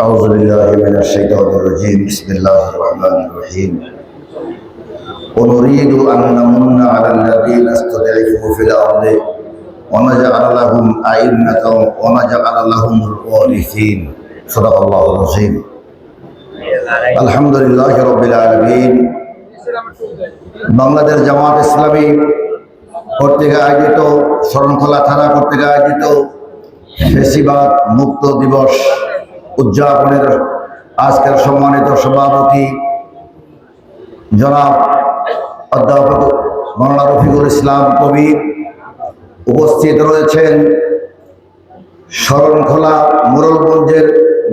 أعوذ بالله من الشيطان الرجيم بسم الله الرحمن الرحيم ونريد أن نمن على الذين استضعفوا في الأرض ونجعل لهم أئمة ونجعل لهم الوارثين صدق الله العظيم الحمد لله رب العالمين বাংলাদেশ জামাত ইসলামী কর্তৃক আয়োজিত শরণখোলা থানা কর্তৃক আয়োজিত ফেসিবাদ মুক্ত দিবস উদযাপনের আজকের সম্মানিত সভাপতি জনাব অধ্যাপক মাওলানা রফিকুল ইসলাম কবির, উপস্থিত রয়েছেন শরণখোলা মোড়লগঞ্জের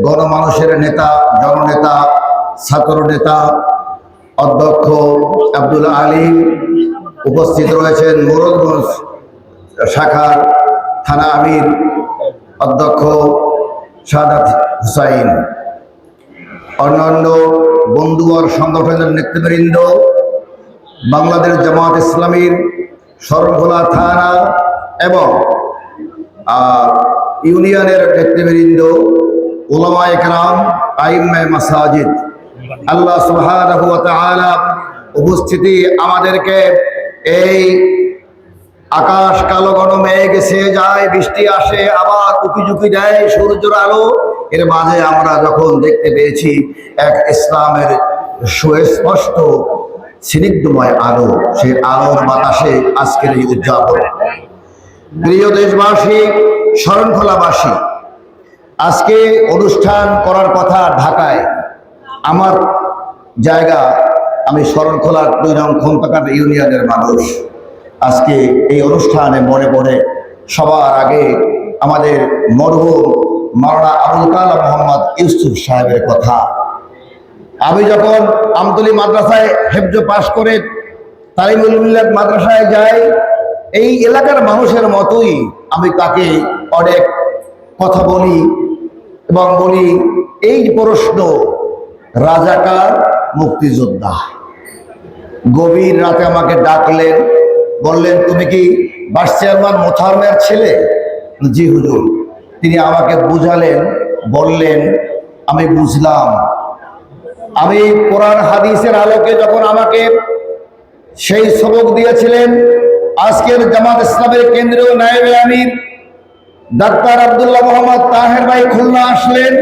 গণমানুষের নেতা, জননেতা, ছাত্র নেতা অধ্যক্ষ আব্দুল আলীম, উপস্থিত রয়েছেন মোড়লগঞ্জ শাখার থানা আমির অধ্যক্ষ সাদাত হুসাইন, অন্যান্য বন্ধু আর সংগঠনের নেতৃবৃন্দ, বাংলাদেশ জামাত ইসলামীর শরণখোলা থানা এবং ইউনিয়নের নেতৃবৃন্দ, উলামায়ে কেরাম, আইম্মায়ে মাসাজিদ, আল্লাহ সুবহানাহু ওয়া তাআলা উপস্থিতি আমাদেরকে এই আকাশ কালো ঘন মেঘ এসে যায়, বৃষ্টি আসে, আবার উকিঝুঁকি দেয় সূর্যের আলো, এর মাঝে আমরা যখন দেখতে পেয়েছি এক ইসলামের সুস্পষ্ট স্নিগ্ধময় আলো, সেই আলোর বাতাসে আজকের এই উদযাপন। প্রিয় দেশবাসী, শরণখোলাবাসী, আজকে অনুষ্ঠান করার কথা ঢাকায়, আমার জায়গা, আমি শরণখোলার 2 নং খোমকাকাট ইউনিয়নের মানুষ। আজকে এই অনুষ্ঠানে মনে পড়ে সবার আগে আমাদের মরহুম মাওলানা আবুল কালাম মোহাম্মদ ইউসুফ সাহেবের কথা। আমি যখন আমতলী মাদ্রাসায় হেফজ পাশ করে তালিমুল মিল্লাত মাদ্রাসায় যাই, এই এলাকার মানুষের মতোই আমি তাকে অনেক কথা বলি এবং বলি এই প্রশ্ন, রাজাকার মুক্তিযোদ্ধা। গভীর রাতে আমাকে ডাকলেন, বললেন তুমি কি ভাইস চেয়ারম্যান মোতাহার ছেলে? জি হুজুর। তিনি আমাকে বুঝালেন, বললেন আমি বুঝলাম। আমি কোরআন হাদিসের আলোকে যখন আমাকে সেই সবক দিয়েছিলেন, আজকের জামাত ইসলামের কেন্দ্রীয় নায়েবে আমির ডাক্তার আব্দুল্লাহ মোহাম্মদ তাহের ভাই খুলনা আসলেন,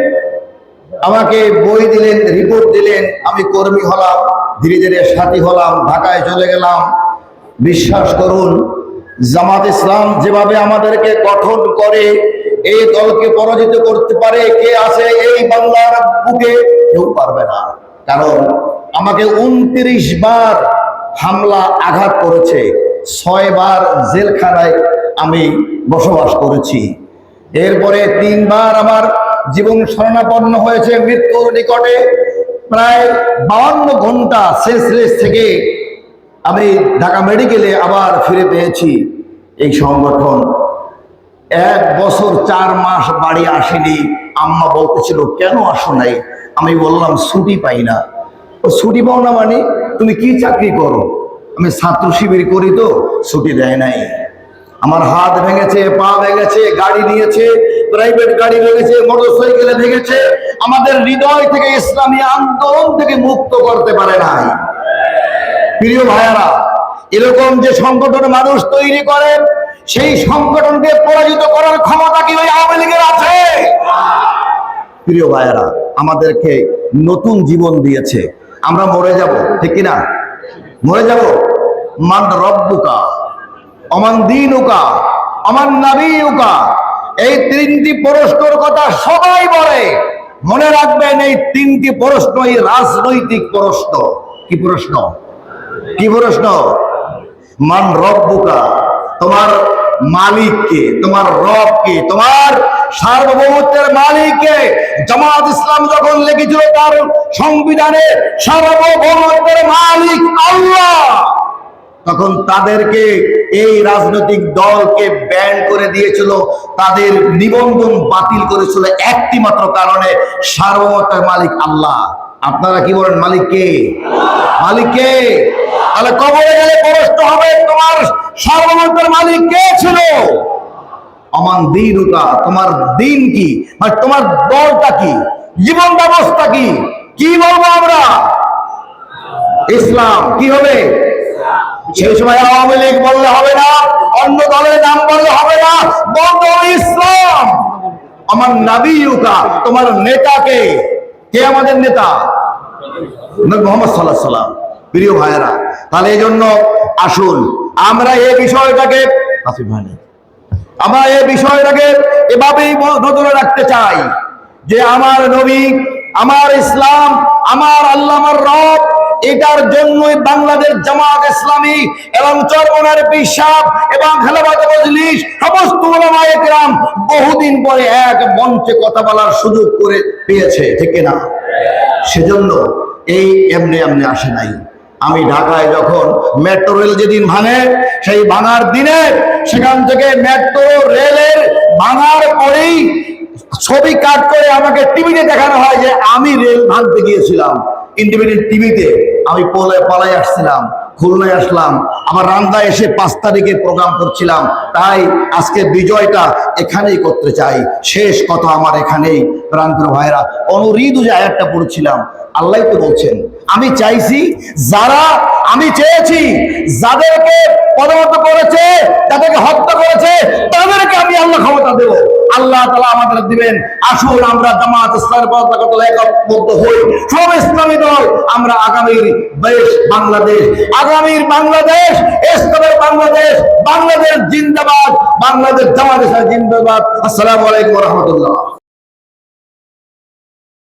আমাকে বই দিলেন, রিপোর্ট দিলেন, আমি কর্মী হলাম, ধীরে ধীরে সাথী হলাম, ঢাকায় চলে গেলাম। বিশ্বাস করুন, জামাত ইসলাম যেভাবে আমাদেরকে গঠন করে, এই দলকে পরাজিত করতে পারে কে আছে এই বাংলার বুকে? কেউ পারবে না। কারণ আমাকে 29 বার হামলা আঘাত করেছে, 6 বার জেলখানায় আমি বসবাস করেছি। এরপরে 3 বার আমার জীবন শরণাপন্ন হয়েছে মৃত্যুর নিকটে। প্রায় 52 ঘন্টা সেন্সলেস থেকে আমি ঢাকা মেডিকেলে আবার ফিরে পেয়েছি। এই সংগঠন 1 বছর 4 মাস বাড়ি আসেনি। আম্মা বলতেছিল কেন আসো নাই? আমি বললাম ছুটি পাই না। ও ছুটি পাও না মানে? তুমি কি চাকরি করো? আমি ছাত্র শিবির করি, তো ছুটি দেয় নাই। আমার হাত ভেঙেছে, পা ভেঙেছে, গাড়ি নিয়েছে, প্রাইভেট গাড়ি ভেঙেছে, মোটরসাইকেলে ভেঙেছে, আমাদের হৃদয় থেকে ইসলামী আন্দোলন থেকে মুক্ত করতে পারে নাই। প্রিয় ভাইয়ারা, এরকম যে সংগঠন মানুষ তৈরি করে, সেই সংগঠনকে পরাজিত করার ক্ষমতা কি ওই আওয়ামী লীগের আছে? প্রিয় ভাইয়ারা, আমাদেরকে নতুন জীবন দিয়েছে। আমরা মরে যাব, ঠিক কিনা? মরে যাব। মান রব্বুকা অমান দীনুকা অমান নাবিয়ুকা, এই 3টি প্রশ্নের কথা সবাই বলে। মনে রাখবেন, এই 3টি প্রশ্নই রাজনৈতিক প্রশ্ন। কি প্রশ্ন? কি প্রশ্ন? মান রব্বুকা, তোমার মালিক কে? তোমার রব কে? তোমার সার্বভৌমত্বের মালিক কে? জামাত ইসলাম যখন লিখেছিল তার সংবিধানে সার্বভৌমত্বের মালিক আল্লাহ, তখন তাদেরকে, এই রাজনৈতিক দলকে ব্যান করে দিয়েছিল, তাদের নিবন্ধন বাতিল করেছিল একটি মাত্র কারণে, সার্বভৌমত্বের মালিক আল্লাহ। আপনারা কি বলেন, মালিক কে? মালিক কে? তাহলে কবরে গেলে প্রশ্ন হবে, তোমার সার্বভৌমত্বের মালিক কে ছিল? অমান দীনুকা, তোমার দিন কি, মানে তোমার দলটা কি? জীবন ব্যবস্থা কি? কি বলবো আমরা? ইসলাম। কি হবে? সেই সময় আওয়ামী লীগ বললে হবে না, অন্য দলের নাম বললে হবে না, বলতে হবে ইসলাম। আমার নাবিয়ুকা, তোমার নেতাকে। কে আমাদের নেতা? মুহাম্মদ সাল্লাল্লাহু আলাইহি ওয়াসাল্লাম। প্রিয় ভাইয়েরা, তাহলে এই জন্য আসুন আমরা এই বিষয়টাকে এভাবেই নজরে রাখতে চাই যে আমার নবী, আমার ইসলাম, আমার আল্লাহ, আমার রব, এটার জন্যই বাংলাদেশ জামাত ইসলামী এবং চরমনার পিসাব এবং খেলাফত মজলিস সমস্ত উলামায়ে কেরাম বহুদিন পরে এক মঞ্চে কথা বলার সুযোগ করে পেয়েছে, ঠিক না? সেজন্য এই এমনি এমনি আসে নাই। আমি ঢাকায় যখন মেট্রো রেল যেদিন ভাঙে, সেই ভাঙার দিনে সেখান থেকে মেট্রো রেলের ভাঙার পরেই ছবি কাট করে আমাকে টিভিতে দেখানো হয় যে আমি রেল ভাঙতে গিয়েছিলাম। ইন্ডিপেন্ডেন্ট টিভিতে আমি পালাই আসছিলাম, খুলনায় আসলাম, আমার রান্দা এসে 5 তারিখে প্রোগ্রাম করছিলাম। তাই আজকে বিজয়টা এখানেই করতে চাই। শেষ কথা আমার এখানেই। প্রান্তীয় ভাইরা, অনুরিদু যে আয়াতটা পড়ছিলাম, আল্লাহ তো বলছেন আমি চাইছি, আমি চেয়েছি যাদেরকে পদমত করেছে, যাদেরকে হত্যা করেছে, তাদেরকে আমি আল্লাহ ক্ষমতা দেব। আল্লাহ তাআলা আমাদের দিবেন। আসুন আমরা জামাত ইসলামের পতাকা একত্রিত হই, সব ইসলামী দল, আমরা আগামীর দেশ বাংলাদেশ, আগামীর বাংলাদেশ, ইসলামের বাংলাদেশ, বাংলাদেশ জিন্দাবাদ, বাংলাদেশ জামাত ইসলামী জিন্দাবাদ। আসসালামু আলাইকুম ওয়া রাহমাতুল্লাহ।